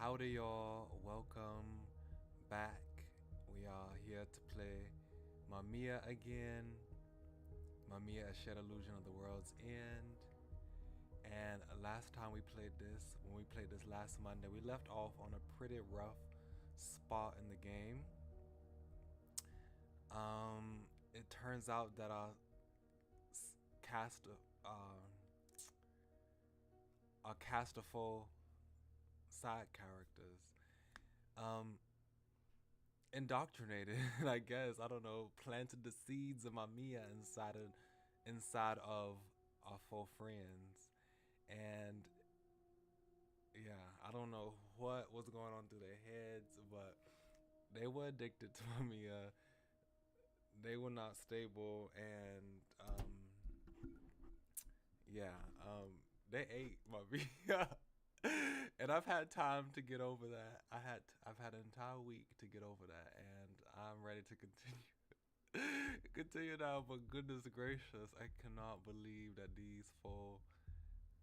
Howdy y'all, welcome back. We are here to play MAMIYA again. MAMIYA, a shared illusion of the world's end. And last time we played this, when we played this last Monday, we left off on a pretty rough spot in the game. It turns out that our cast of full side characters indoctrinated, I guess, I don't know, planted the seeds of MAMIYA inside of our four friends. And yeah, I don't know what was going on through their heads, but they were addicted to MAMIYA. They were not stable, and they ate MAMIYA. And I've had time to get over that. I've had an entire week to get over that, and I'm ready to continue now. But goodness gracious, I cannot believe that these four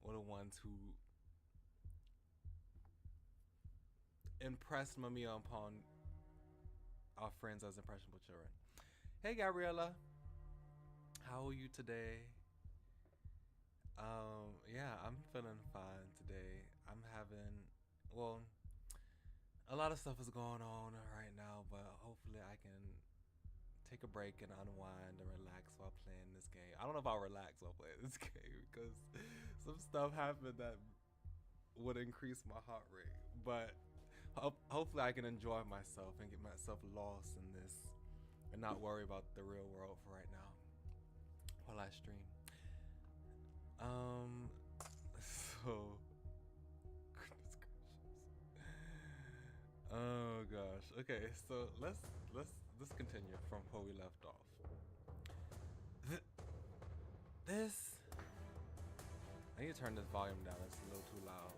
were the ones who impressed MAMIYA upon our friends as impressionable children. Hey Gabriella, how are you today? Yeah, I'm feeling fine today. I'm having, well, a lot of stuff is going on right now, but hopefully I can take a break and unwind and relax while playing this game. I don't know if I'll relax while playing this game because some stuff happened that would increase my heart rate, but hopefully I can enjoy myself and get myself lost in this and not worry about the real world for right now while I stream. So goodness gracious. Oh gosh. Okay, so let's continue from where we left off. This, I need to turn this volume down, it's a little too loud.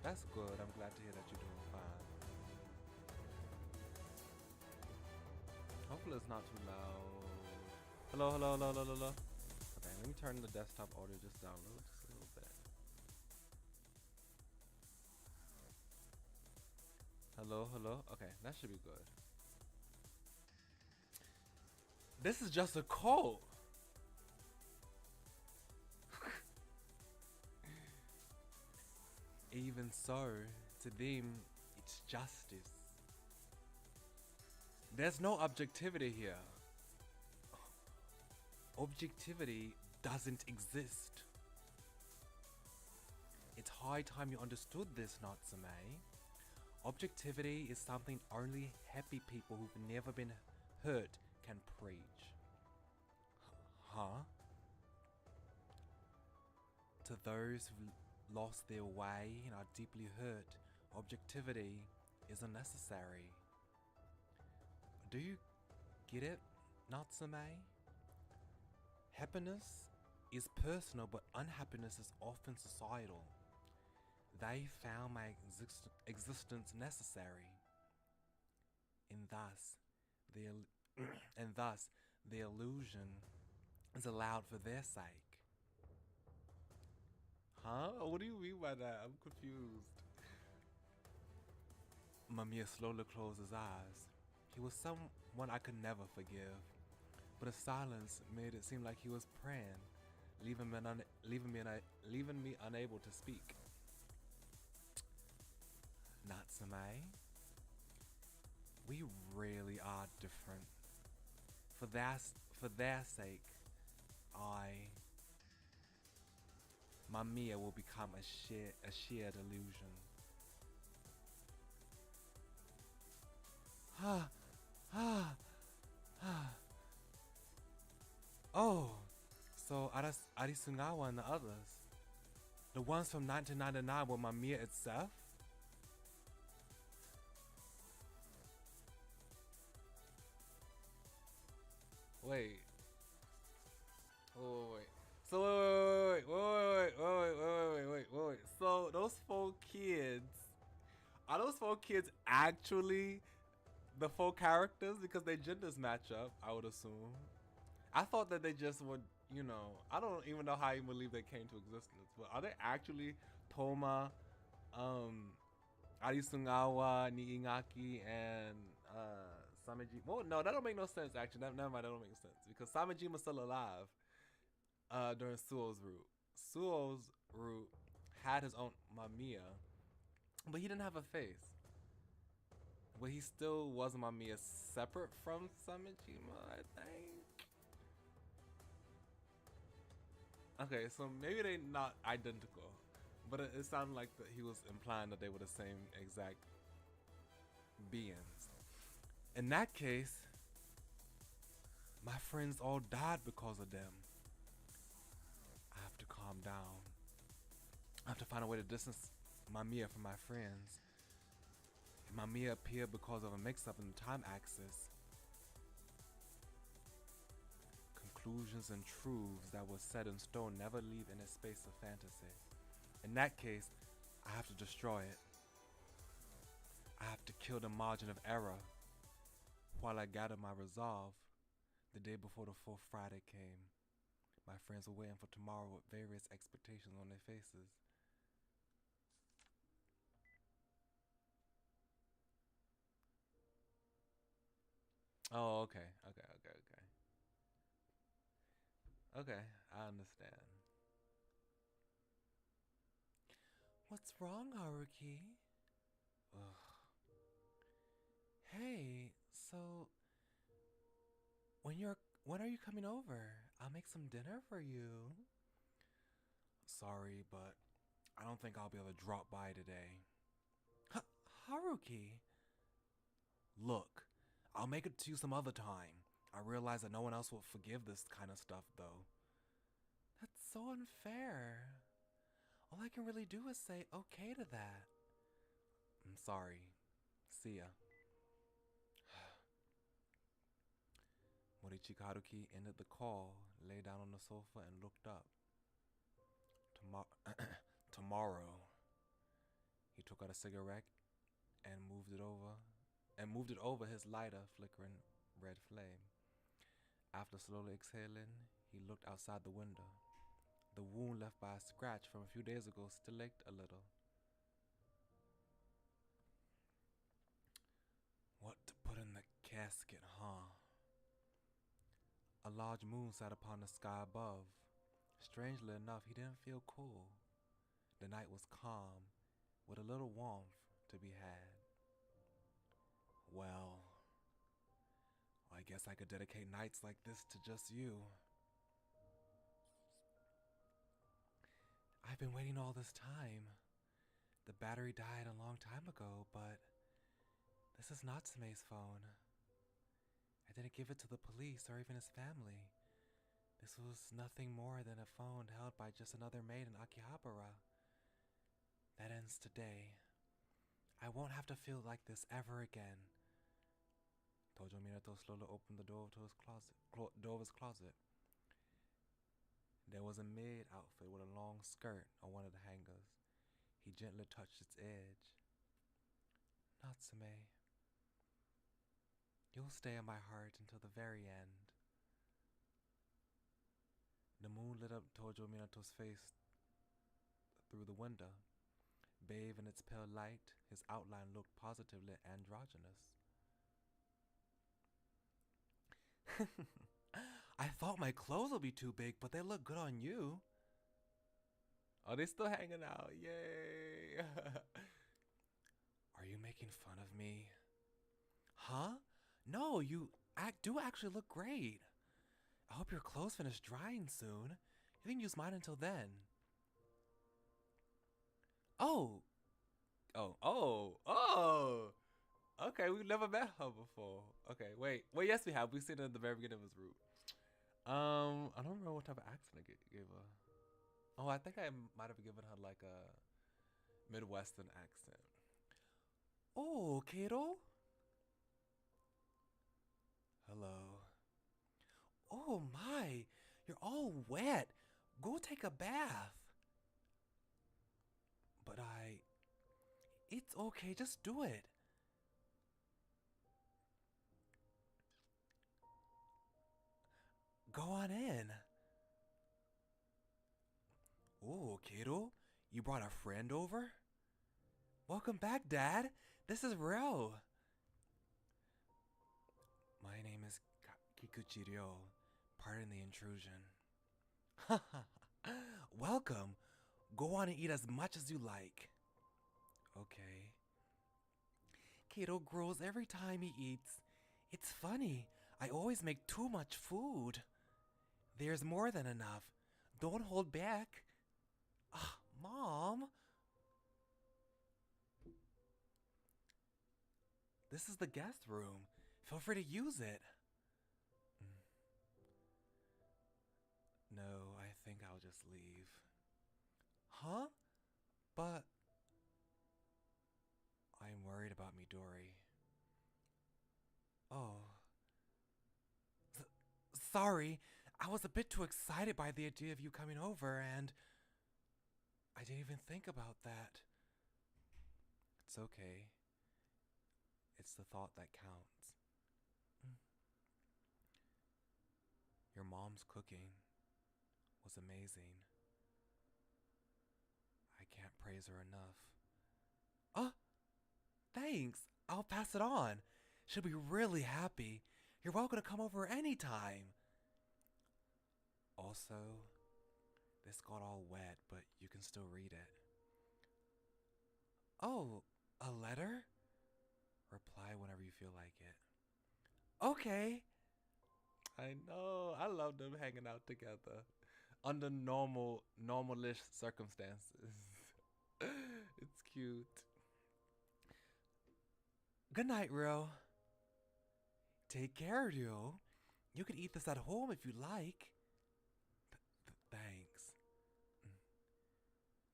That's good, I'm glad to hear that you're doing fine. Hopefully it's not too loud. Hello, hello, hello, hello, hello. Okay, let me turn the desktop audio just down just a little bit. Hello, hello. Okay, that should be good. This is just a cult. Even so, to them, it's justice. There's no objectivity here. Objectivity doesn't exist. It's high time you understood this, Natsume. Objectivity is something only happy people who've never been hurt can preach. Huh? To those who've lost their way and are deeply hurt, objectivity is unnecessary. Do you get it, Natsume? Happiness is personal, but unhappiness is often societal. They found my existence necessary, and thus the illusion is allowed for their sake. Huh? What do you mean by that? I'm confused. MAMIYA slowly closed his eyes. He was someone I could never forgive, but his silence made it seem like he was praying, leaving me unable to speak. Natsume, we really are different. For their sake, MAMIYA will become a shared illusion. Oh, so Arisugawa and the others, the ones from 1999 were MAMIYA itself? Wait. Oh, wait. So wait. So those four kids, are those four kids actually the four characters? Because their genders match up, I would assume. I thought that they just would, you know, I don't even know how you believe they came to existence, but are they actually Toma, Arisungawa, Niigaki, and Samejima. Well, no, that don't make no sense actually. Never mind, that don't make sense because Samejima's still alive during Suo's route. Suo's route had his own Mamiya, but he didn't have a face. But he still was Mamiya separate from Samejima, I think. Okay, so maybe they not identical, but it sounded like that he was implying that they were the same exact beings. In that case, my friends all died because of them. I have to calm down. I have to find a way to distance Mamiya from my friends. And Mamiya appeared because of a mix-up in the time axis. Conclusions and truths that were set in stone never leave any space of fantasy. In that case, I have to destroy it. I have to kill the margin of error. While I gathered my resolve, the day before the 4th Friday came. My friends were waiting for tomorrow with various expectations on their faces. Oh, okay. Okay, I understand. What's wrong, Haruki? Ugh. Hey, so when are you coming over? I'll make some dinner for you. Sorry, but I don't think I'll be able to drop by today. Haruki. Look, I'll make it to you some other time. I realize that no one else will forgive this kind of stuff, though. That's so unfair. All I can really do is say okay to that. I'm sorry. See ya. Morichika Haruki ended the call, lay down on the sofa, and looked up. Tomorrow. He took out a cigarette and moved it over his lighter, flickering red flame. After slowly exhaling, he looked outside the window. The wound left by a scratch from a few days ago still ached a little. What to put in the casket, huh? A large moon sat upon the sky above. Strangely enough, he didn't feel cool. The night was calm, with a little warmth to be had. Well, I guess I could dedicate nights like this to just you. I've been waiting all this time. The battery died a long time ago, but this is not Sume's phone. I didn't give it to the police or even his family. This was nothing more than a phone held by just another maid in Akihabara. That ends today. I won't have to feel like this ever again. Tojo Minato slowly opened the door of his closet. There was a maid outfit with a long skirt on one of the hangers. He gently touched its edge. Natsume, you'll stay in my heart until the very end. The moon lit up Tojo Minato's face through the window. Bathed in its pale light, his outline looked positively androgynous. I thought my clothes would be too big, but they look good on you. Oh, they still hanging out. Yay. Are you making fun of me? Huh? No, you do actually look great. I hope your clothes finish drying soon. You can use mine until then. Oh. Okay, we've never met her before. Okay, wait. Well, yes, we have. We've seen her at the very beginning of his route. I don't remember what type of accent I gave her. Oh, I think I might have given her like a Midwestern accent. Oh, Kato? Hello. Oh my, you're all wet. Go take a bath. But it's okay, just do it. Go on in. Oh, Kato, you brought a friend over? Welcome back, Dad. This is Ryo. My name is Kikuchi Ryo. Pardon the intrusion. Welcome. Go on and eat as much as you like. Okay. Kato grows every time he eats. It's funny. I always make too much food. There's more than enough. Don't hold back. Mom. This is the guest room. Feel free to use it. No, I think I'll just leave. Huh? But I'm worried about Midori. Oh. Sorry. I was a bit too excited by the idea of you coming over, and I didn't even think about that. It's okay. It's the thought that counts. Your mom's cooking was amazing. I can't praise her enough. Thanks. I'll pass it on. She'll be really happy. You're welcome to come over anytime. Also, this got all wet, but you can still read it. Oh, a letter? Reply whenever you feel like it. Okay. I know. I love them hanging out together under normalish circumstances. It's cute. Good night, Ryo. Take care, Ryo. You can eat this at home if you like. Thanks.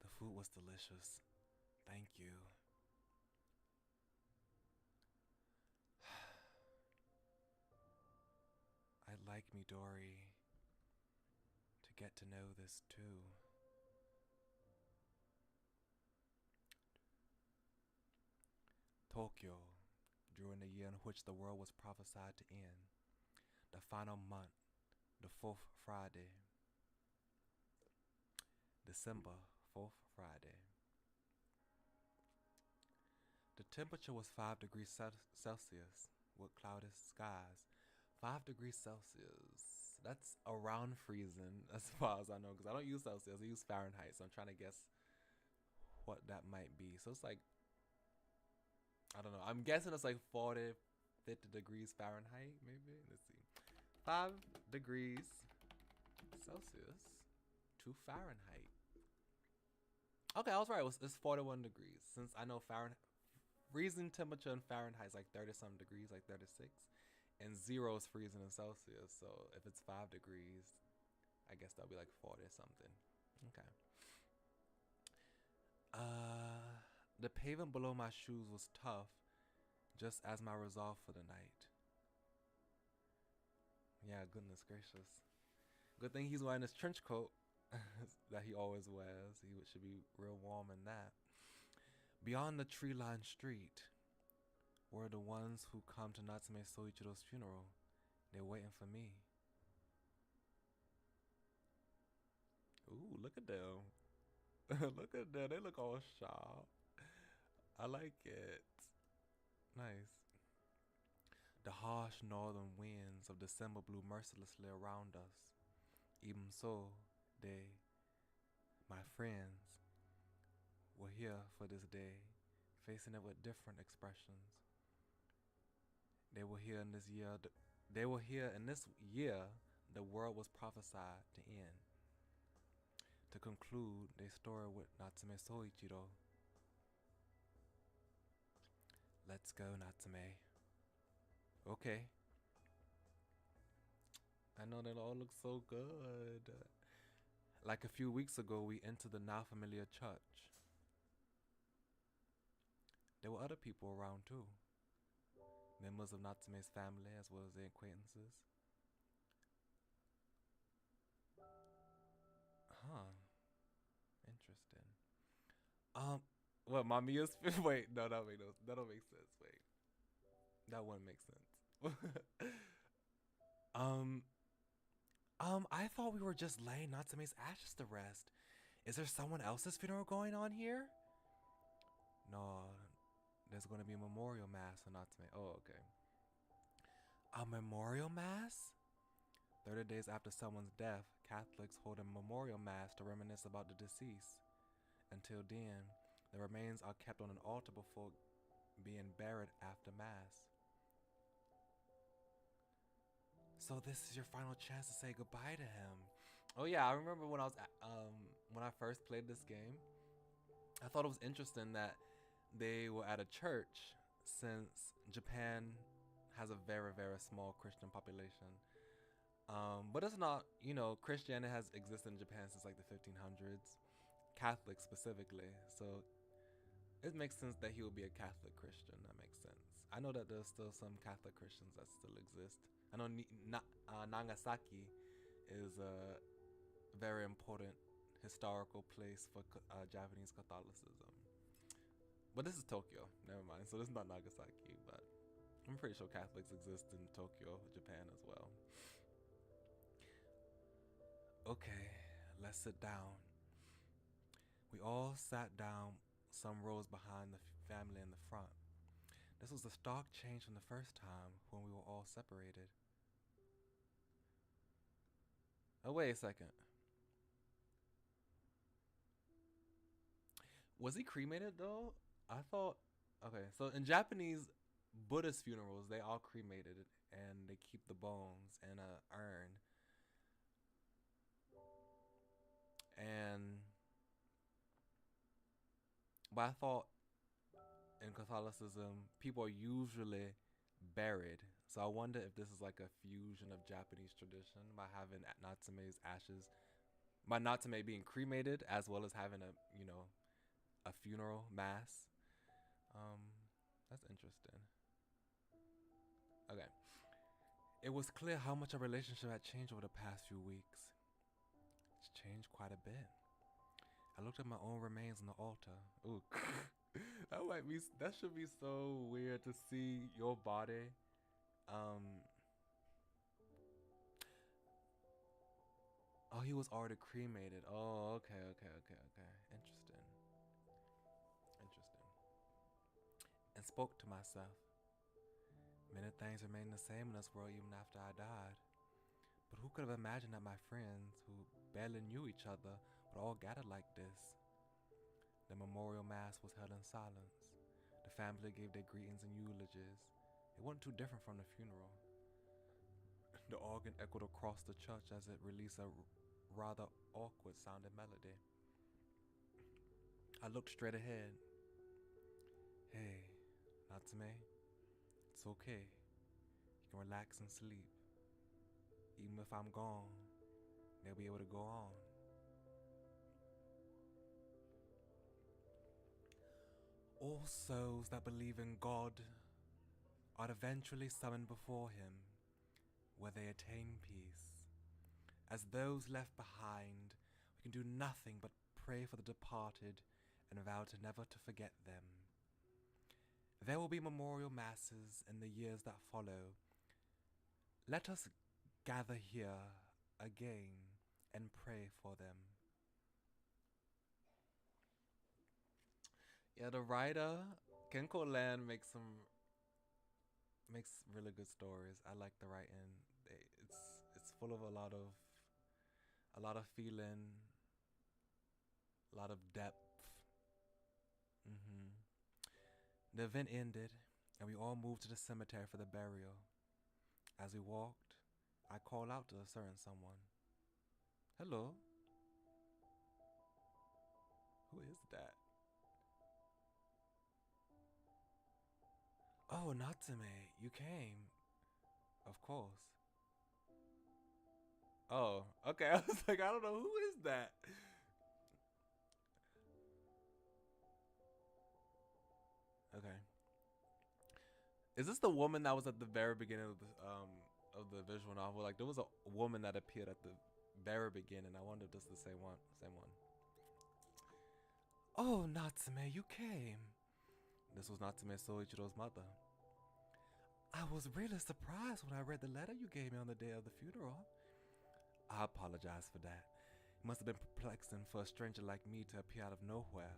The food was delicious. Thank you. I'd like Midori to get to know this too. Tokyo, during the year in which the world was prophesied to end, the final month, the 4th Friday. December, 4th Friday. The temperature was 5 degrees Celsius with clouded skies. 5 degrees Celsius. That's around freezing as far as I know, because I don't use Celsius, I use Fahrenheit, so I'm trying to guess what that might be. So it's like, I don't know. I'm guessing it's like 40, 50 degrees Fahrenheit, maybe. Let's see. 5 degrees Celsius to Fahrenheit. Okay, I was right. It's 41 degrees. Since I know Fahrenheit, freezing temperature in Fahrenheit is like 30 some degrees, like 36. And 0 is freezing in Celsius. So if it's 5 degrees, I guess that'll be like 40 or something. Okay. The pavement below my shoes was tough, just as my resolve for the night. Yeah, goodness gracious. Good thing he's wearing his trench coat that he always wears. He should be real warm in that. Beyond the tree-lined street were the ones who come to Natsume Soichiro's funeral. They're waiting for me. Ooh, look at them. Look at them. They look all sharp. I like it. Nice. The harsh northern winds of December blew mercilessly around us. Even so, they, my friends, were here for this day, facing it with different expressions. They were here in this year. They were here in this year. The world was prophesied to end. To conclude their story with Natsume Soichiro. Let's go, Natsume. Okay. I know that all looks so good. Like a few weeks ago, we entered the now familiar church. There were other people around too. Members of Natsume's family as well as their acquaintances. Huh. Interesting. What, MAMIYA's wait, no, that don't make sense. Wait. That wouldn't make sense. I thought we were just laying Natsume's ashes to rest. Is there someone else's funeral going on here? No, there's going to be a memorial mass for Natsume. Oh, okay. A memorial mass? 30 days after someone's death, Catholics hold a memorial mass to reminisce about the deceased. Until then, the remains are kept on an altar before being buried after mass. So this is your final chance to say goodbye to him. Oh yeah, I remember when I first played this game, I thought it was interesting that they were at a church, since Japan has a very, very small Christian population. But it's not, Christianity has existed in Japan since like the 1500s, Catholic specifically. So it makes sense that he would be a Catholic Christian. That makes sense. I know that there's still some Catholic Christians that still exist. I know Nagasaki is a very important historical place for Japanese Catholicism. But this is Tokyo. Never mind. So this is not Nagasaki, but I'm pretty sure Catholics exist in Tokyo, Japan as well. Okay, let's sit down. We all sat down some rows behind the family in the front. This was a stark change from the first time when we were all separated. Oh, wait a second. Was he cremated though? I thought. Okay, so in Japanese Buddhist funerals, they all cremated and they keep the bones in a urn. But I thought in Catholicism, people are usually buried. So I wonder if this is like a fusion of Japanese tradition by having Natsume's ashes, by Natsume being cremated as well as having a funeral mass. That's interesting. Okay. It was clear how much our relationship had changed over the past few weeks. It's changed quite a bit. I looked at my own remains on the altar. Ooh. That should be so weird to see your body. Oh, he was already cremated. Oh, okay. Interesting. And spoke to myself. Many things remain the same in this world even after I died. But who could have imagined that my friends, who barely knew each other, would all gather like this? The memorial mass was held in silence. The family gave their greetings and eulogies. It wasn't too different from the funeral. The organ echoed across the church as it released a rather awkward sounding melody. I looked straight ahead. Hey, Natsume, it's okay. You can relax and sleep. Even if I'm gone, they'll be able to go on. All souls that believe in God are eventually summoned before Him, where they attain peace. As those left behind, we can do nothing but pray for the departed and vow to never to forget them. There will be memorial masses in the years that follow. Let us gather here again and pray for them. Yeah, the writer Kenko Land makes really good stories. I like the writing. It's full of a lot of feeling, a lot of depth. The event ended, and we all moved to the cemetery for the burial. As we walked, I called out to a certain someone. Hello? Who is that? Oh, Natsume, you came. Of course. Oh, okay. I was like, I don't know, who is that? Okay. Is this the woman that was at the very beginning of the visual novel? Like, there was a woman that appeared at the very beginning. I wonder if this is the same one. Oh, Natsume, you came. This was Natsume Soichiro's mother. I was really surprised when I read the letter you gave me on the day of the funeral. I apologize for that. It must have been perplexing for a stranger like me to appear out of nowhere.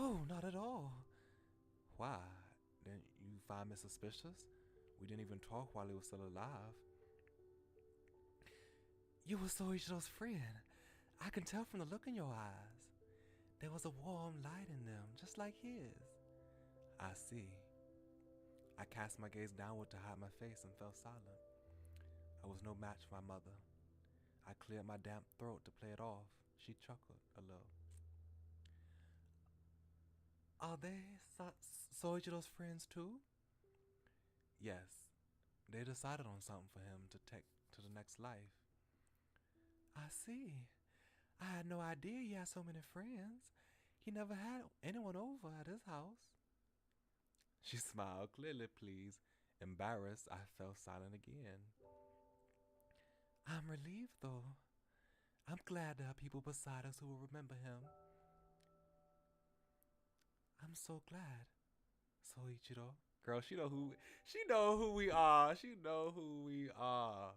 Oh, not at all. Why? Didn't you find me suspicious? We didn't even talk while he was still alive. You were Soichiro's friend. I can tell from the look in your eyes. There was a warm light in them, just like his. I see. I cast my gaze downward to hide my face and fell silent. I was no match for my mother. I cleared my damp throat to play it off. She chuckled a little. Are they Soichiro's friends too? Yes. They decided on something for him to take to the next life. I see. I had no idea he had so many friends. He never had anyone over at his house. She smiled, clearly pleased. Embarrassed, I fell silent again. I'm relieved, though. I'm glad there are people beside us who will remember him. I'm so glad, Soichiro. Girl, she know who we are. She know who we are.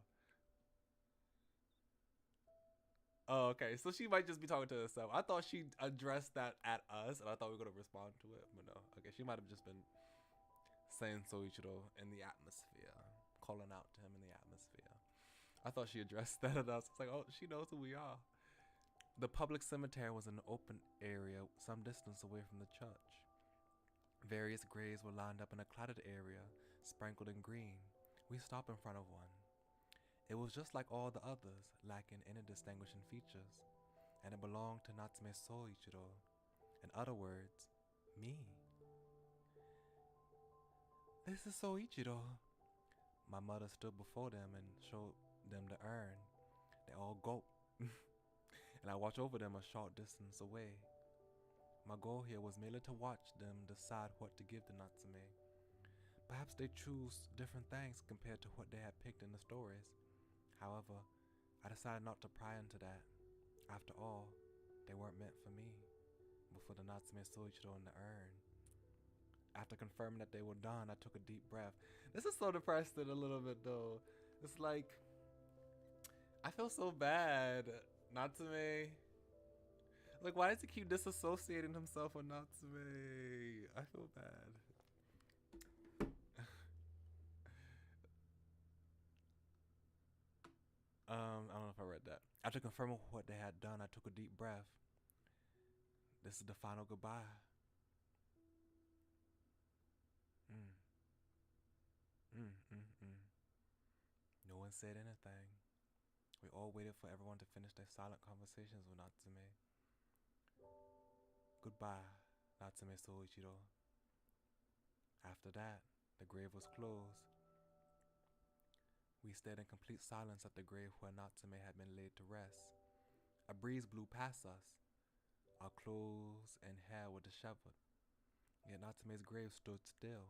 Oh, okay. So she might just be talking to herself. I thought she addressed that at us, and I thought we were gonna respond to it, but no. Okay, she might have just been saying Soichiro in the atmosphere, calling out to him in the atmosphere. I thought she addressed that at us. It's like, oh, she knows who we are. The public cemetery was an open area some distance away from the church. Various graves were lined up in a cluttered area, sprinkled in green. We stopped in front of one. It was just like all the others, lacking any distinguishing features, and it belonged to Natsume Soichiro. In other words, me. This is Soichiro. My mother stood before them and showed them the urn. They all gulped, and I watched over them a short distance away. My goal here was merely to watch them decide what to give to Natsume. Perhaps they choose different things compared to what they had picked in the stories. However, I decided not to pry into that. After all, they weren't meant for me, but for the Natsume Soichiro in the urn. After confirming that they were done, I took a deep breath. This is so depressing a little bit though. It's like, I feel so bad. Natsume. Like, why does he keep disassociating himself with Natsume? I feel bad. I don't know if I read that. After confirming what they had done, I took a deep breath. This is the final goodbye. Mm. No one said anything. We all waited for everyone to finish their silent conversations with Natsume. Goodbye, Natsume Soichiro. After that, the grave was closed. We stayed in complete silence at the grave where Natsume had been laid to rest. A breeze blew past us. Our clothes and hair were disheveled, yet Natsume's grave stood still.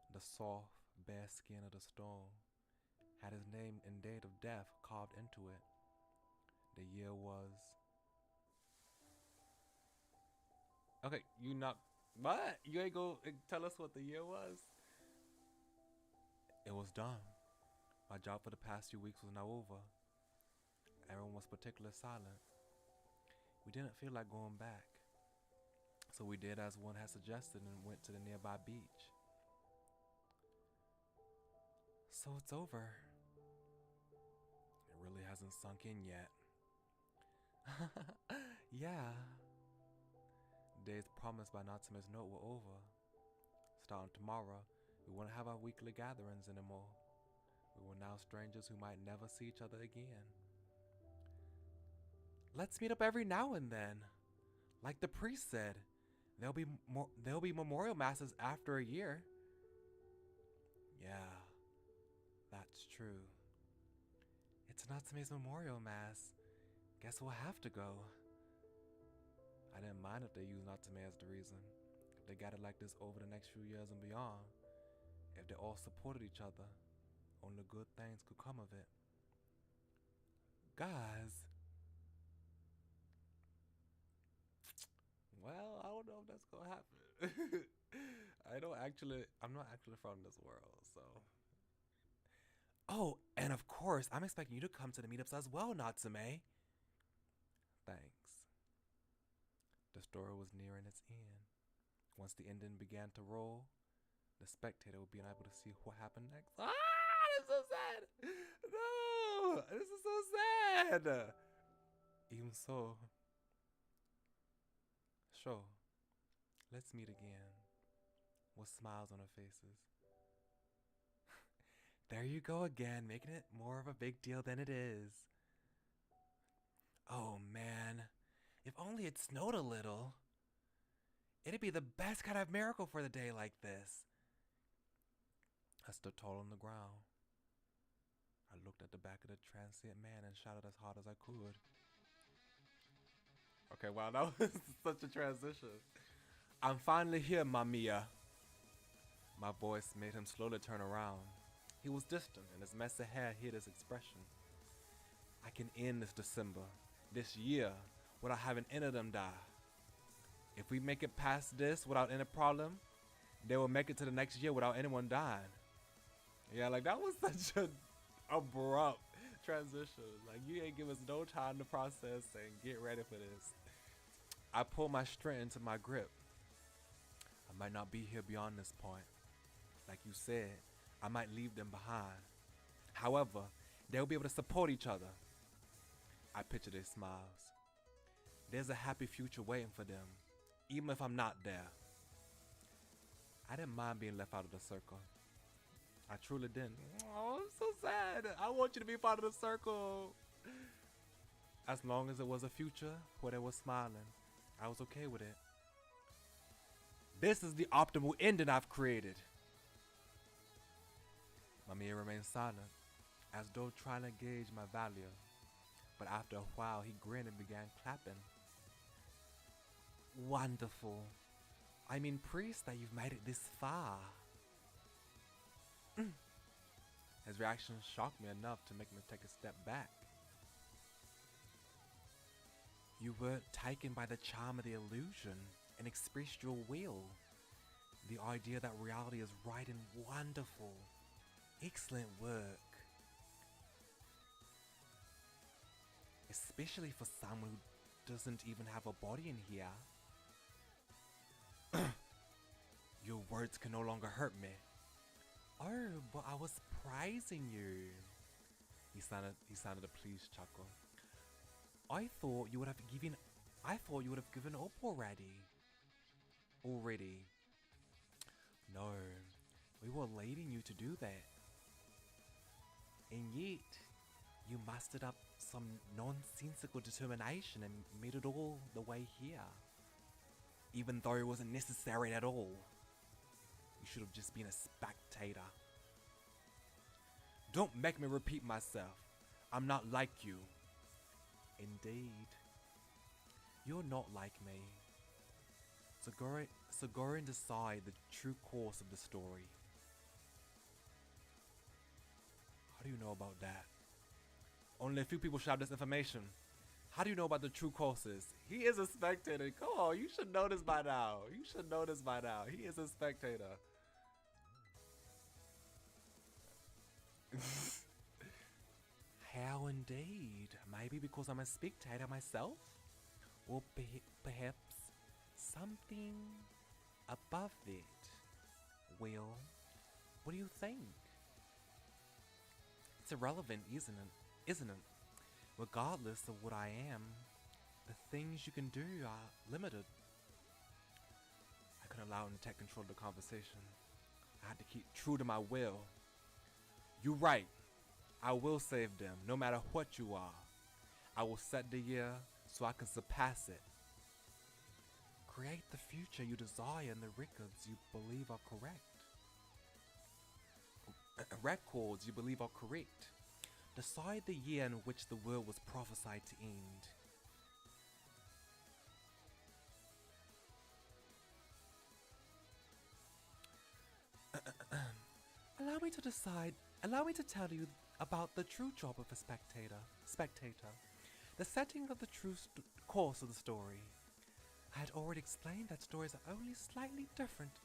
The soft, bare skin of the stone had his name and date of death carved into it. The year was... Okay, you not... What? You ain't go tell us what the year was? It was done. My job for the past few weeks was now over. Everyone was particularly silent. We didn't feel like going back, so we did as one had suggested and went to the nearby beach. So it's over. It really hasn't sunk in yet. Yeah. The days promised by Natsume's note were over. Starting tomorrow, we wouldn't have our weekly gatherings anymore. We were now strangers who might never see each other again. Let's meet up every now and then. Like the priest said, there'll be memorial masses after a year. Yeah, that's true. It's Natsume's memorial mass. Guess we'll have to go. I didn't mind if they used Natsume as the reason. If they got it like this over the next few years and beyond. If they all supported each other, only good things could come of it. Guys. Well, I don't know if that's gonna happen. I'm not actually from this world, so. Oh, and of course, I'm expecting you to come to the meetups as well, Natsume. Thanks. story was nearing its end. Once the ending began to roll, the spectator would be unable to see what happened next. Ah, this is so sad. No, this is so sad. Even so, sure, let's meet again with smiles on our faces. There you go again, making it more of a big deal than it is. Oh man, if only it snowed a little. It'd be the best kind of miracle for the day like this. I stood tall on the ground. I looked at the back of the transient man and shouted as hard as I could. Okay, wow, that was such a transition. I'm finally here, MAMIYA. My voice made him slowly turn around. He was distant, and his mess of hair hid his expression. I can end this December, this year, without having any of them die. If we make it past this without any problem, they will make it to the next year without anyone dying. Yeah, like that was such an abrupt transition. Like you ain't give us no time to process and get ready for this. I pull my strength into my grip. I might not be here beyond this point. Like you said, I might leave them behind. However, they'll be able to support each other. I picture their smiles. There's a happy future waiting for them, even if I'm not there. I didn't mind being left out of the circle. I truly didn't. Oh, I'm so sad. I want you to be part of the circle. As long as it was a future where they were smiling, I was okay with it. This is the optimal ending I've created. MAMIYA remained silent, as though trying to gauge my value. But after a while, he grinned and began clapping. Wonderful. I'm impressed that you've made it this far. His reaction shocked me enough to make me take a step back. You weren't taken by the charm of the illusion and expressed your will. The idea that reality is right and wonderful. Excellent work. Especially for someone who doesn't even have a body in here. Your words can no longer hurt me. Oh, but I was praising you. He sounded a pleased chuckle. I thought you would have given up already. No, we were leading you to do that. And yet, you mustered up some nonsensical determination and made it all the way here. Even though it wasn't necessary at all. You should have just been a spectator. Don't make me repeat myself. I'm not like you. Indeed. You're not like me. So go and decide the true course of the story. How do you know about that? Only a few people should have this information. How do you know about the true courses? He is a spectator. Come on, you should know this by now. He is a spectator. How indeed? Maybe because I'm a spectator myself? Or perhaps something above that? Well, what do you think? It's irrelevant, isn't it? Regardless of what I am, the things you can do are limited. I couldn't allow him to take control of the conversation. I had to keep true to my will. You're right. I will save them, no matter what you are. I will set the year so I can surpass it. Create the future you desire and the records you believe are correct. Records you believe are correct. Decide the year in which the world was prophesied to end. Allow me to tell you about the true job of a spectator. The setting of the true course of the story. I had already explained that stories are only slightly different.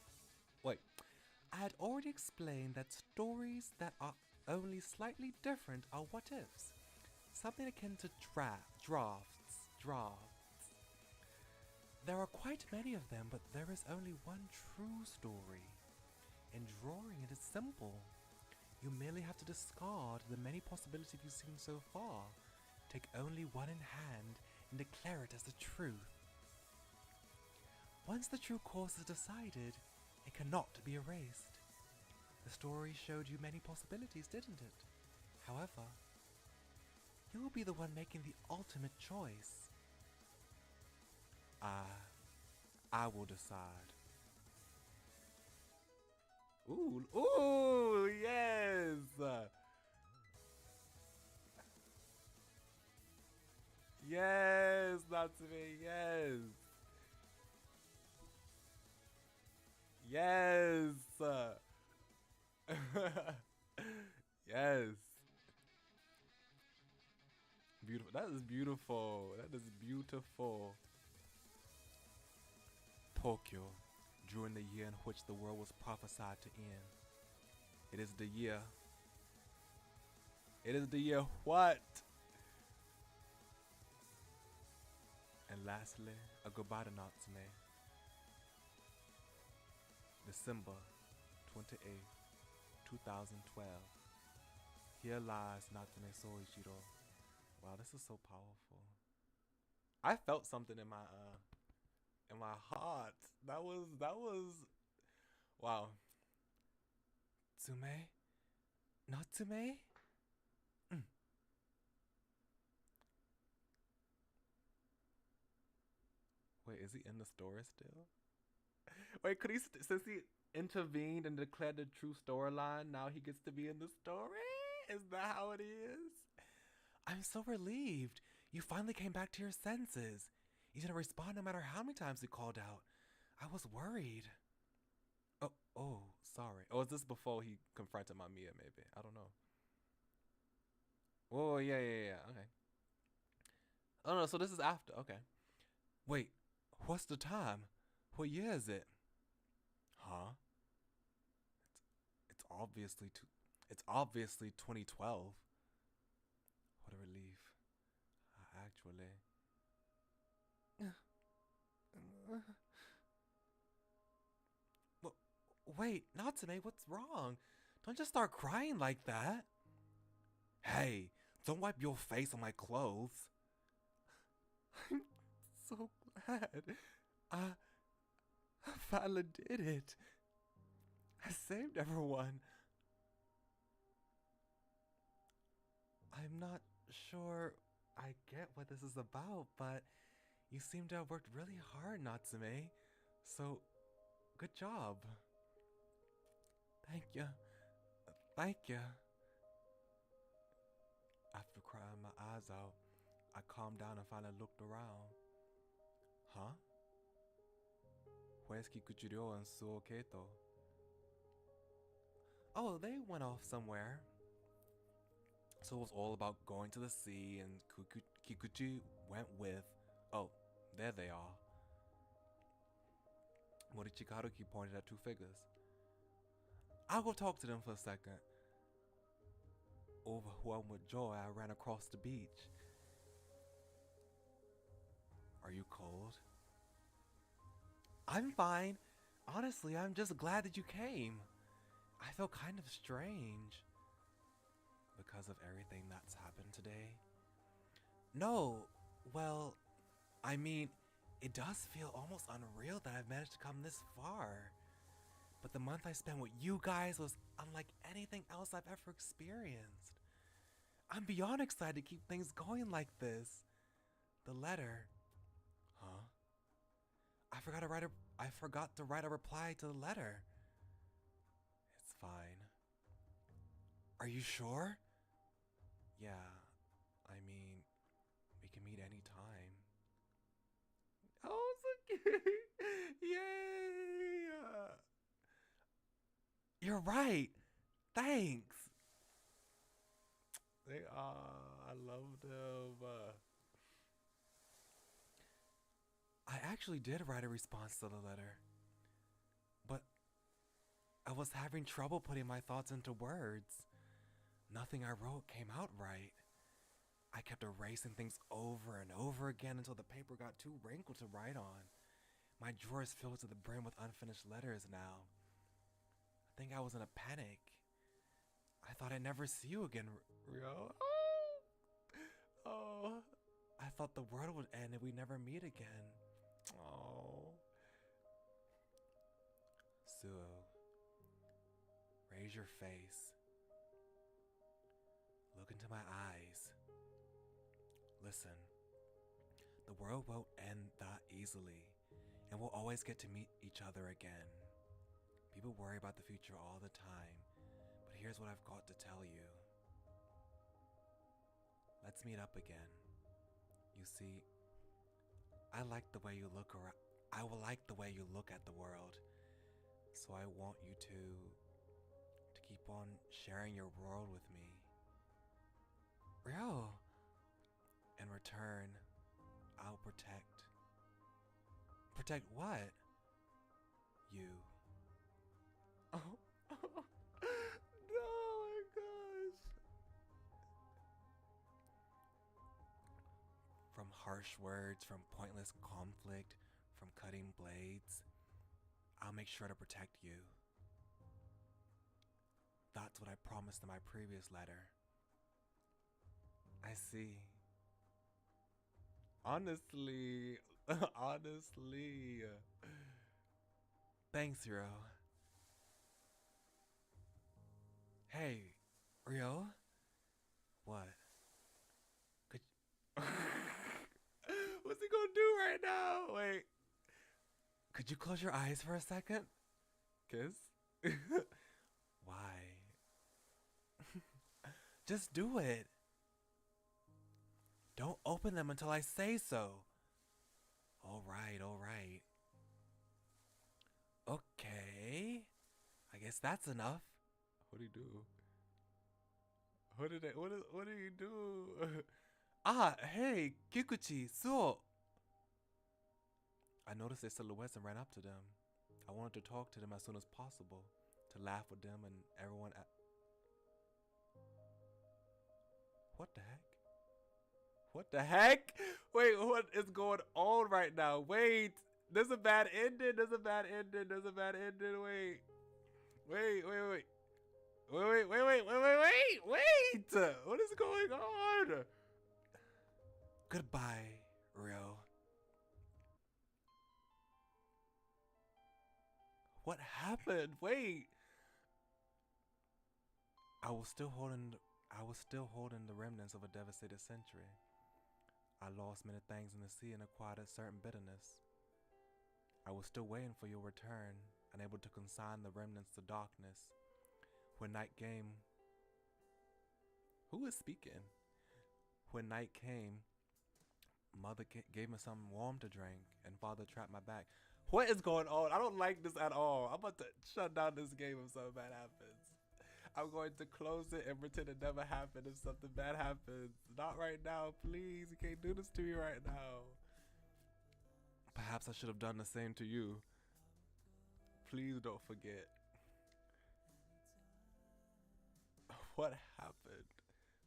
I had already explained that stories that are only slightly different are There are quite many of them, but there is only one true story. In drawing, it is simple. You merely have to discard the many possibilities you've seen so far, take only one in hand, and declare it as the truth. Once the true course is decided, it cannot be erased. The story showed you many possibilities, didn't it? However, you'll be the one making the ultimate choice. I will decide. Ooh, yes! Yes, Natsume, yes! Yes! Yes! Beautiful. That is beautiful. That is beautiful. Tokyo, during the year in which the world was prophesied to end. It is the year. It is the year what? And lastly, a goodbye to Natsume. December 28th, 2012. Here lies Natsume Soichiro. Wow, this is so powerful. I felt something in my heart. That was wow. Tsume? Natsume? Wait, is he in the story still? Wait, could he since he intervened and declared the true storyline, now he gets to be in the story? Is that how it is? I'm so relieved. You finally came back to your senses. You didn't respond no matter how many times we called out. I was worried. Oh, sorry. Oh, is this before he confronted MAMIYA, maybe? I don't know. Oh, yeah. Okay. Oh, no, so this is after. Okay. Wait, what's the time? What year is it? Huh? It's obviously it's obviously 2012. What a relief. Actually. Wait, Natsume, what's wrong? Don't just start crying like that. Hey, don't wipe your face on my clothes. I'm so glad. I finally did it. I saved everyone. I'm not sure I get what this is about, but you seem to have worked really hard, Natsume. So, good job. Thank you. Thank you. After crying my eyes out, I calmed down and finally looked around. Huh? Where's Kikuchiryo and Suoketo? Oh, they went off somewhere. So it was all about going to the sea, and Kikuchi went with... Oh, there they are. Morichi Haruki pointed at two figures. I'll go talk to them for a second. Overwhelmed with joy, I ran across the beach. Are you cold? I'm fine. Honestly, I'm just glad that you came. I feel kind of strange. Because of everything that's happened today? No, well, I mean, it does feel almost unreal that I've managed to come this far. But the month I spent with you guys was unlike anything else I've ever experienced. I'm beyond excited to keep things going like this. The letter. Huh? I forgot to write a reply to the letter. It's fine. Are you sure? Yeah, I mean, we can meet any time. Oh, so cute! Yay! You're right. Thanks. They are. I love them. I actually did write a response to the letter, but I was having trouble putting my thoughts into words. Nothing I wrote came out right. I kept erasing things over and over again until the paper got too wrinkled to write on. My drawer is filled to the brim with unfinished letters now. I think I was in a panic. I thought I'd never see you again, Rio. Oh, I thought the world would end and we'd never meet again. Oh. Suo, raise your face. Look into my eyes. Listen, the world won't end that easily, and we'll always get to meet each other again. People worry about the future all the time, but here's what I've got to tell you. Let's meet up again. You see, I like the way you look around. I will like the way you look at the world. So I want you to keep on sharing your world with me. Rio. In return, I'll protect. Protect what? You. Oh, no, my gosh. From harsh words, from pointless conflict, from cutting blades, I'll make sure to protect you. That's what I promised in my previous letter. I see. Honestly, honestly. Thanks, Rio. Hey, Rio? What? Could What's he gonna do right now? Wait. Could you close your eyes for a second? Kiss? Why? Just do it. Don't open them until I say so. All right, all right. Okay. I guess that's enough. What do you do? What did you do? Ah, hey, Kikuchi, Suo. I noticed their silhouettes and ran up to them. I wanted to talk to them as soon as possible, to laugh with them and everyone at... What the heck? What the heck? Wait, what is going on right now? Wait, there's a bad ending. There's a bad ending. There's a bad ending. Wait. Wait. What is going on? Goodbye, Rio. What happened? Wait. I was still holding the remnants of a devastated century. I lost many things in the sea and acquired a certain bitterness. I was still waiting for your return, unable to consign the remnants to darkness. When night came... Who is speaking? When night came, Mother gave me something warm to drink, and Father trapped my back. What is going on? I don't like this at all. I'm about to shut down this game if something bad happens. I'm going to close it and pretend it never happened if something bad happens. Not right now, please. You can't do this to me right now. Perhaps I should have done the same to you. Please don't forget. What happened?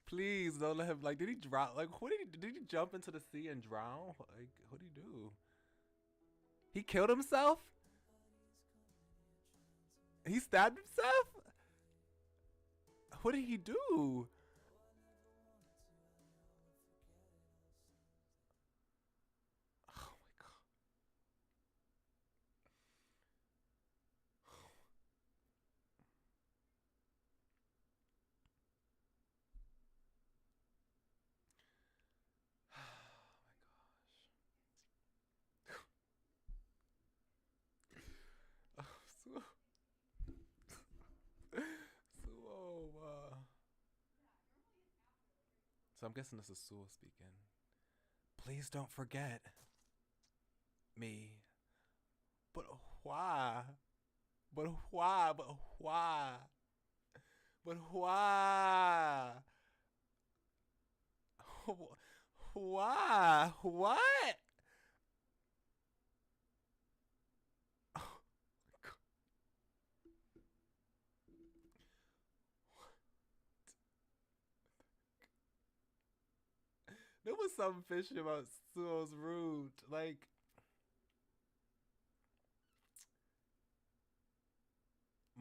Please don't let him, like, did he drown? Like, what did he jump into the sea and drown? Like, what did he do? He killed himself? He stabbed himself? What did he do? Oh my god. Oh my gosh. So I'm guessing this is Sewell speaking. Please don't forget me. But why? But why? But why? But why? Why? What? Oh my god. There was something fishy about Suo's root. Like,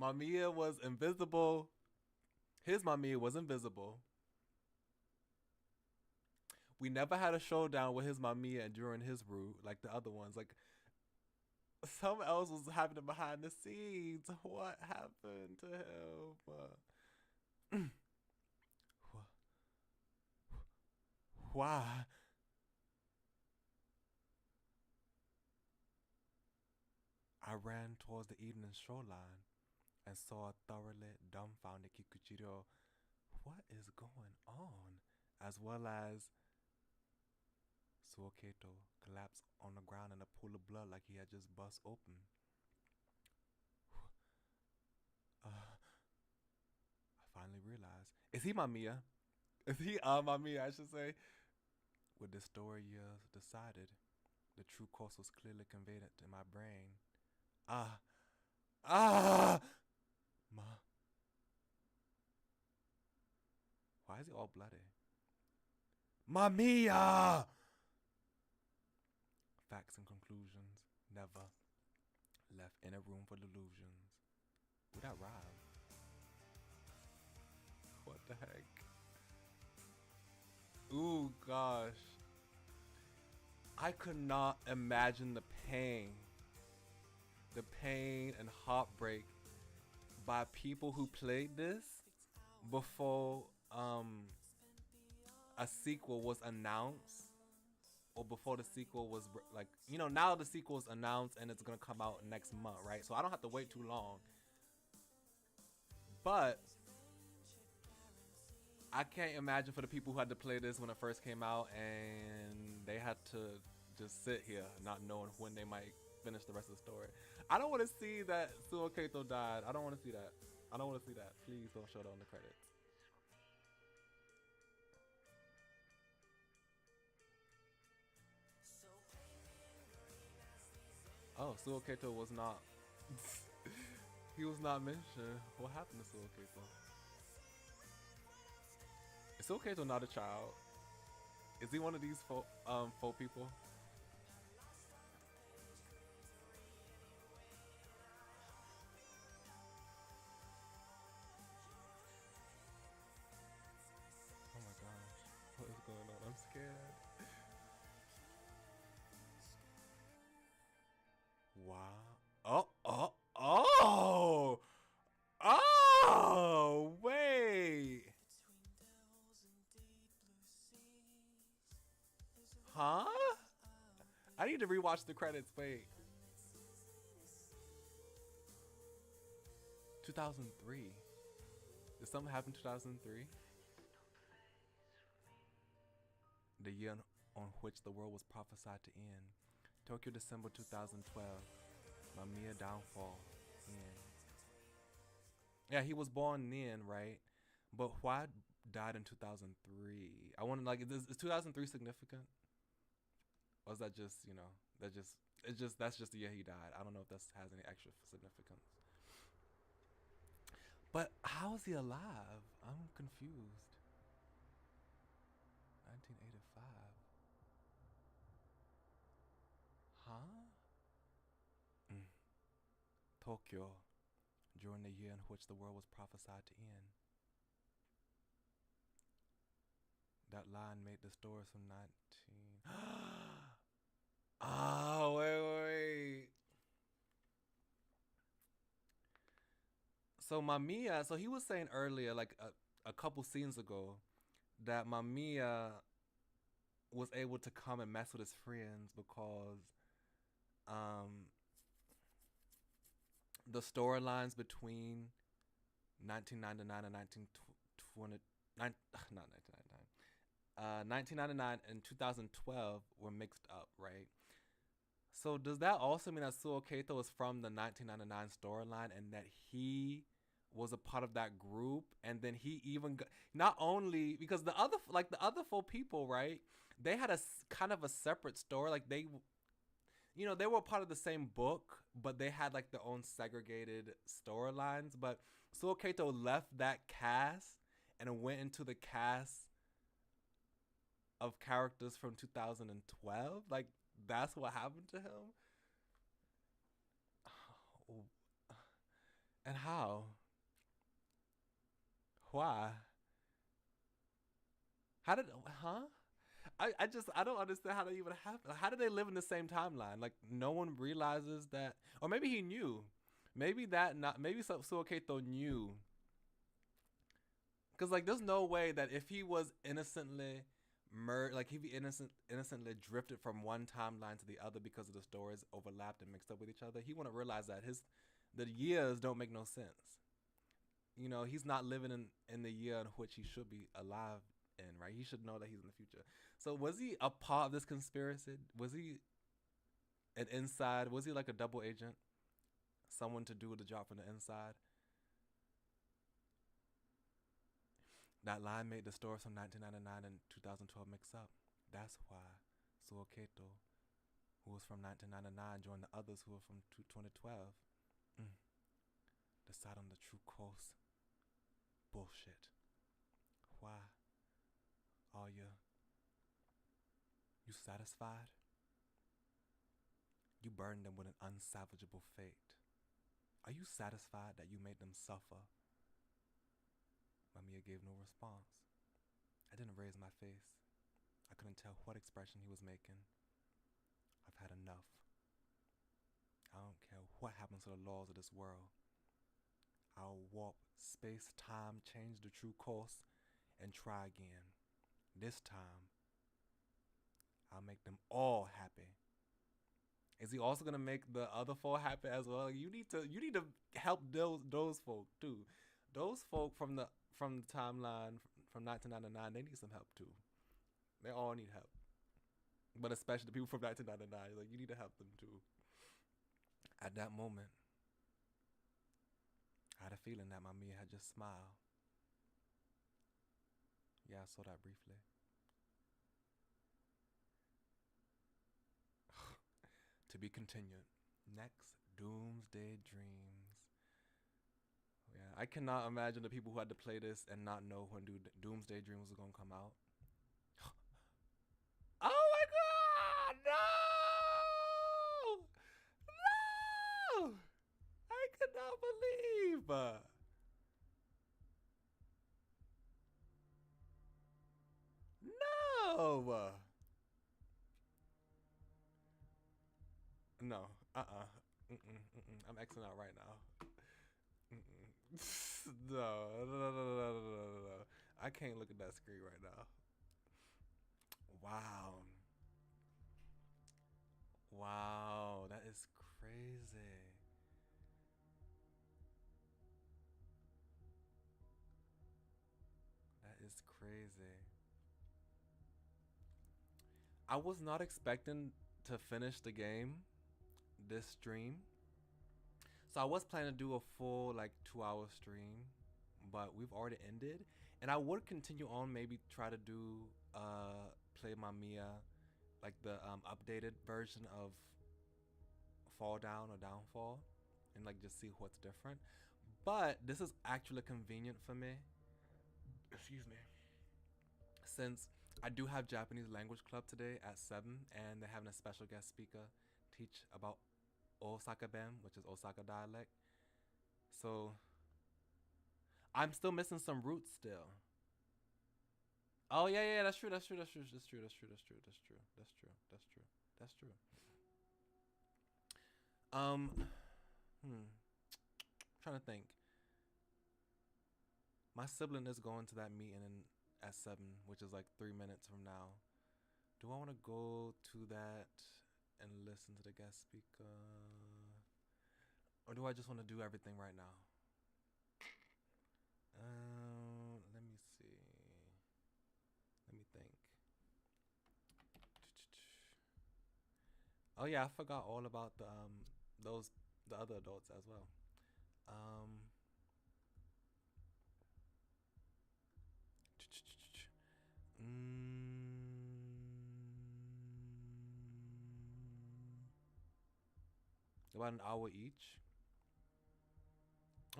Mamiya was invisible. His Mamiya was invisible. We never had a showdown with his Mamiya during his route like the other ones. Like something else was happening behind the scenes. What happened to him? Why? I ran towards the evening shoreline and saw a thoroughly dumbfounded Kikuchiro. What is going on? As well as Suoketo collapsed on the ground in a pool of blood like he had just bust open. I finally realized. Is he Mamiya? Is he Mamiya, I should say? With the story years decided, the true course was clearly conveyed to my brain. Ah! Ah! Why is he all bloody? Mamiya! Facts and conclusions never left any room for delusions. Would that rhyme? What the heck? Ooh, gosh. I could not imagine the pain and heartbreak by people who played this before a sequel was announced, or before the sequel was like, you know, now the sequel's announced and it's gonna come out next month, right? So I don't have to wait too long. But I can't imagine for the people who had to play this when it first came out and they had to just sit here not knowing when they might finish the rest of the story. I don't want to see that Suoketo died. I don't want to see that. I don't want to see that. Please don't show that on the credits. Oh, Suoketo was not. He was not mentioned. What happened to Suoketo? Is Suoketo not a child? Is he one of these folk people? Oh my gosh. What is going on? I'm scared. Wow. Oh! Oh! Wait! Huh? I need to rewatch the credits. Wait. 2003. Did something happen in 2003? The year on which the world was prophesied to end. Tokyo, December 2012. Mamiya downfall. End. Yeah, he was born then, right? But why died in 2003? I want to like, is 2003 significant? Or is that just, you know, that's just the year he died. I don't know if that has any extra significance. But how is he alive? I'm confused. 1985. Huh? Tokyo, during the year in which the world was prophesied to end. That line made the stories from 19. Oh, wait. So Mamiya, so he was saying earlier, like a couple scenes ago, that Mamiya was able to come and mess with his friends because the storylines between 1999 and 1920, not 1999, 1999 and 2012 were mixed up, right? So does that also mean that Suoketo is from the 1999 storyline and that he was a part of that group, and then he even got, not only because the other four people, right? They had a kind of a separate story, like they, you know, they were part of the same book, but they had like their own segregated storylines. But Suoketo left that cast and went into the cast of characters from 2012. Like that's what happened to him. And how? Why? How did? Huh? I don't understand how that even happened. How did they live in the same timeline? Like no one realizes that, or maybe he knew. Maybe that not. Maybe Suaketo knew, because like there's no way that if he was innocently like he'd be innocently drifted from one timeline to the other because of the stories overlapped and mixed up with each other. He wouldn't realize that the years don't make no sense. You know, he's not living in the year in which he should be alive in, right? He should know that he's in the future. So was he a part of this conspiracy? Was he an inside? Was he like a double agent? Someone to do the job from the inside? That line made the stories from 1999 and 2012 mix up. That's why Suoketo, who was from 1999, joined the others who were from 2012. Mm. Decide on the true course. Bullshit. Why are you satisfied? You burdened them with an unsalvageable fate. Are you satisfied that you made them suffer? Mamiya gave no response. I didn't raise my face. I couldn't tell what expression he was making. I've had enough. I don't care what happens to the laws of this world. I'll warp space, time, change the true course, and try again. This time, I'll make them all happy. Is he also gonna make the other four happy as well? You need to help those folk too. Those folk from the timeline from 1999, they need some help too. They all need help, but especially the people from 1999. Like you need to help them too. At that moment, I had a feeling that Mamiya had just smiled. Yeah, I saw that briefly. To be continued. Next, Doomsday Dreams. Yeah, I cannot imagine the people who had to play this and not know when Doomsday Dreams was gonna come out. Oh my god! No! No! I could not believe. No! No. I'm Xing out right now. No. I can't look at that screen right now. Wow. Wow, that is crazy. That is crazy. I was not expecting to finish the game this stream. So I was planning to do a full like 2-hour stream, but we've already ended. And I would continue on, maybe try to do play Mamiya, like the updated version of Fall Down or Downfall, and like just see what's different. But this is actually convenient for me. Excuse me. Since I do have Japanese language club today at 7, and they're having a special guest speaker teach about Osaka Ben, which is Osaka dialect. So I'm still missing some roots still. Oh yeah, that's true. That's true. That's true. That's true. That's true. That's true. That's true. That's true. That's true. That's true. Um, trying to think. My sibling is going to that meeting at 7, which is like 3 minutes from now. Do I want to go to that and listen to the guest speaker, or do I just want to do everything right now? Let me see. Let me think. Oh yeah, I forgot all about the other adults as well. Um, about an hour each.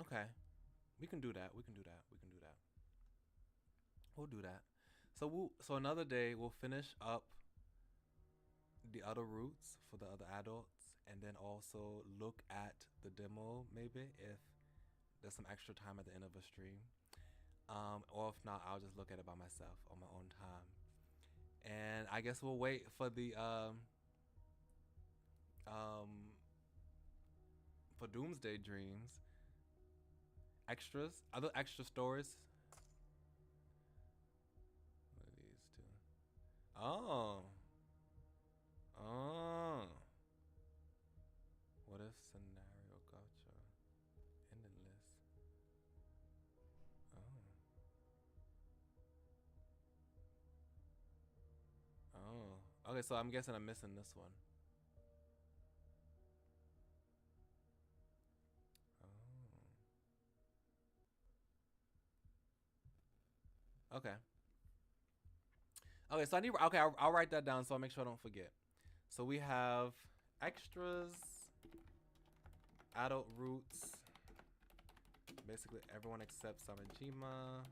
Okay, we can do that. We can do that. We can do that. We'll do that. So another day we'll finish up the other routes for the other adults, and then also look at the demo maybe if there's some extra time at the end of a stream. Or if not, I'll just look at it by myself on my own time. And I guess we'll wait for the um for Doomsday Dreams extras, other extra stories. What are these two? Oh, oh. What if scenario gotcha? Ended list. Oh. Oh. Okay, so I'm guessing I'm missing this one. Oh. Okay. Okay, so I need. Okay, I'll write that down so I'll make sure I don't forget. So we have extras, adult roots. Basically, everyone except Samajima.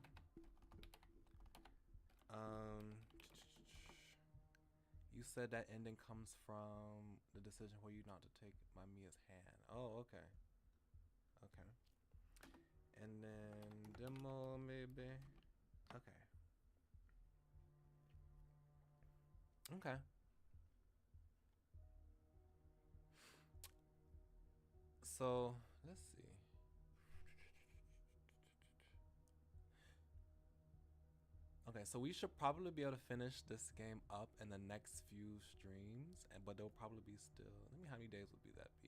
You said that ending comes from the decision for you not to take Mamiya's hand. Oh, okay. Okay. And then demo maybe. Okay. Okay. So let's see. Okay, so we should probably be able to finish this game up in the next few streams, but there'll probably be still. Let me. How many days would be that be?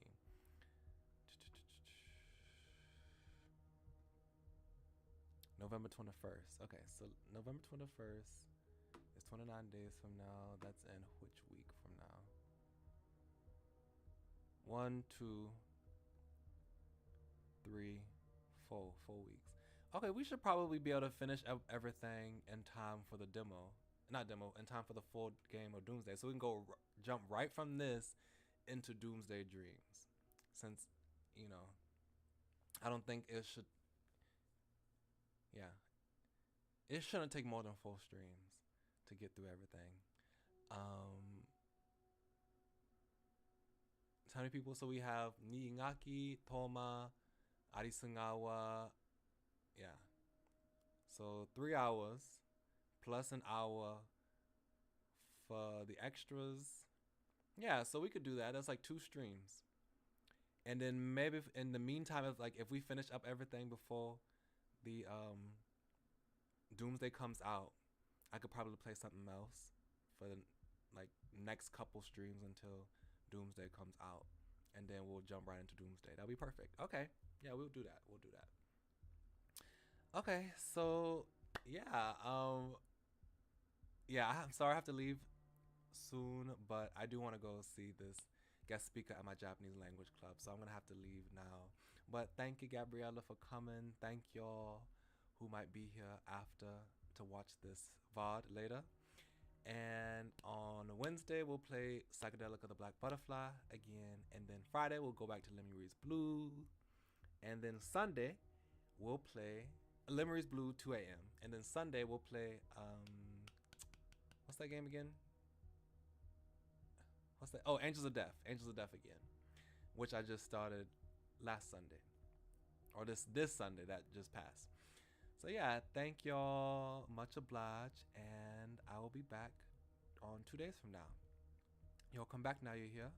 November 21st. Okay, so November 21st is 29 days from now. That's in which week from now? 1, 2, 3, 4. 4 weeks. Okay, we should probably be able to finish everything in time for the demo. Not demo, in time for the full game of Doomsday. So we can go jump right from this into Doomsday Dreams. Since, you know, I don't think it should. Yeah. It shouldn't take more than 4 streams to get through everything. How many people? So we have Niingaki, Toma, Arisungawa. Yeah. So 3 hours plus an hour for the extras. Yeah, so we could do that. That's like 2 streams. And then maybe in the meantime, if we finish up everything before the Doomsday comes out, I could probably play something else for the next couple streams until Doomsday comes out, and then we'll jump right into Doomsday. That'll be perfect. Okay, yeah, we'll do that. We'll do that. Okay, so yeah, yeah. I'm sorry I have to leave soon, but I do want to go see this guest speaker at my Japanese language club, so I'm gonna have to leave now. But thank you, Gabriella, for coming. Thank y'all who might be here after to watch this VOD later. And on Wednesday, we'll play Psychedelic of the Black Butterfly again. And then Friday, we'll go back to Lemury's Blue. And then Sunday, we'll play Lemury's Blue 2 a.m. And then Sunday, we'll play, what's that game again? What's that? Oh, Angels of Death. Angels of Death again, which I just started last Sunday. Or this Sunday that just passed. So yeah, thank y'all. Much obliged. And I will be back on 2 days from now. Y'all come back now, you're here.